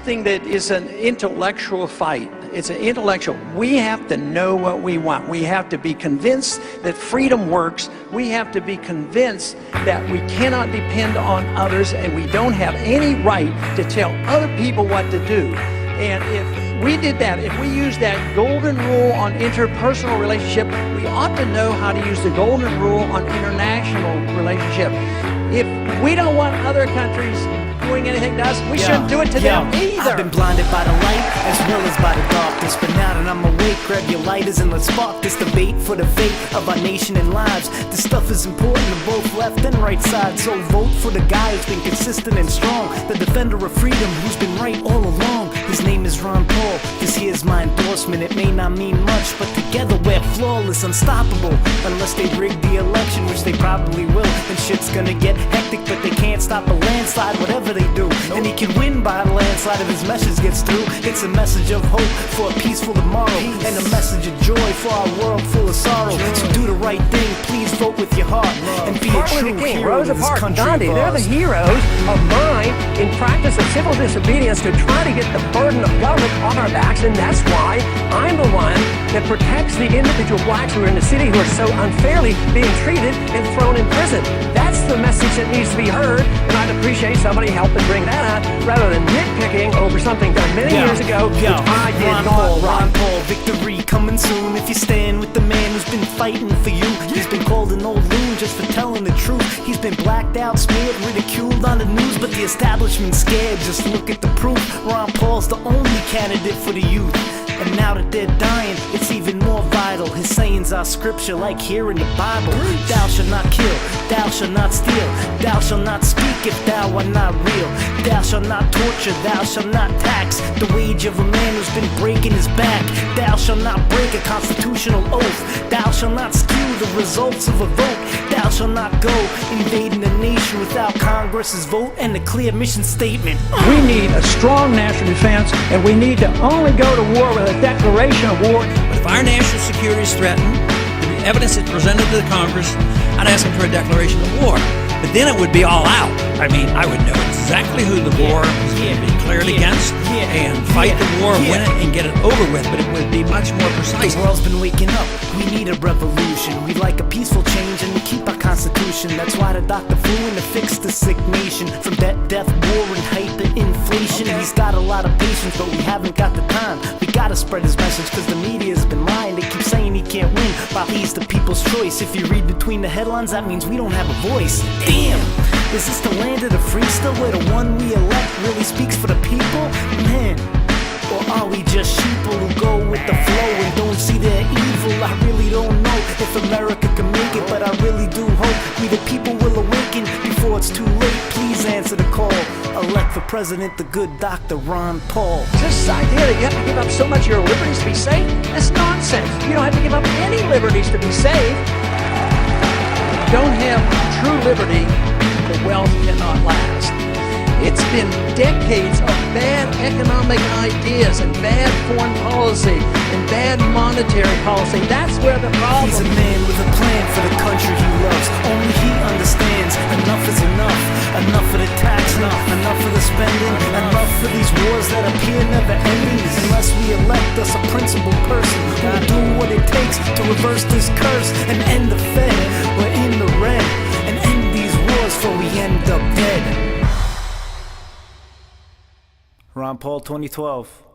something that is an intellectual fight. It's an intellectual. We have to know what we want. We have to be convinced that freedom works. We have to be convinced that we cannot depend on others, and we don't have any right to tell other people what to do. And if we did that, if we used that golden rule on interpersonal relationship, we ought to know how to use the golden rule on international relationship. If we don't want other countries doing anything to us, we shouldn't do it to them either. I've been blinded by the light as well as by the darkness, but now that I'm awake, grab your lighters and let's spark this debate for the fate of our nation and lives. This stuff is important to both left and right sides, so vote for the guy who's been consistent and strong, the defender of freedom who's been right all along. His name is Ron Paul. This here's my endorsement. It may not mean much, but together we're flawless, unstoppable. Unless they rig the election, which they probably will, and shit's gonna get hectic, but they can't stop a landslide, whatever they do. And he can win by a landslide if his message gets through. It's a message of hope for a peaceful tomorrow, and a message of joy for our world full of sorrow. So do the right thing, please vote with your heart, and be a true hero to this country Gandhi, of they're the ours. heroes of mine in practice of civil disobedience to try to get the burden of government on our backs, and that's why I'm the one that protects the individual blacks who are in the city who are so unfairly being treated and thrown in prison. That's the message that needs to be heard, and I'd appreciate somebody helping bring that out rather than nitpicking over something done many years ago, which I did not right. Ron Paul, victory coming soon. If you stand with the man who's been fighting for you, he's been called an old loon just for telling the truth. He's been blacked out, smeared, ridiculed on the news, but the establishment's scared. Just look at the proof. Ron Paul's the only candidate for the youth. And now that they're dying, it's even more vital. His sayings are scripture like here in the Bible. Thou shalt not kill, thou shalt not steal, thou shalt not speak if thou art not real. Thou shalt not torture, thou shalt not tax the wage of a man who's been breaking his back. Thou shalt not break a constitutional oath. Thou shalt not skew the results of a vote. Thou shalt not go invading a nation without Congress's vote and a clear mission statement. We need a strong national defense, and we need to only go to war with a declaration of war. But if our national security is threatened, the evidence is presented to the Congress, I'd ask them for a declaration of war. But then it would be all out. I mean, I would know exactly who the war is going to be declared against, and fight the war, win it, and get it over with. But it would be much more precise. The world's been waking up. We need a revolution. We like a peaceful change, and we keep our constitution. That's why the doctor flew in to fix the sick nation from debt, death, war, and hyperinflation. He's got a lot of patience, but we haven't got the time. We gotta spread his message, cause the media's been lying. They keep saying he can't win, while he's the people's choice. If you read between the headlines, that means we don't have a voice. Damn! Is this the land of the free still, where the one we elect really speaks for the people? Man, or are we just sheeple who go with the flow and don't see their evil? I really don't know if America can make it, but I really do hope we the people will awaken before it's too late. Please answer the call. Elect for president the good Dr. Ron Paul. This idea that you have to give up so much of your liberties to be safe, that's nonsense. You don't have to give up any liberties to be safe. Don't have true liberty, the wealth cannot last. It's been decades of bad economic ideas and bad foreign policy and bad monetary policy. That's where the problem is. He's a man with a plan for the country he loves. Only he understands enough is enough. Enough for the tax, enough for the spending, enough for these wars that appear never ending. Unless we elect us a principled person who will do what it takes to reverse this curse and end the Fed. We're in the red, and end these wars before we end up dead. Ron Paul 2012.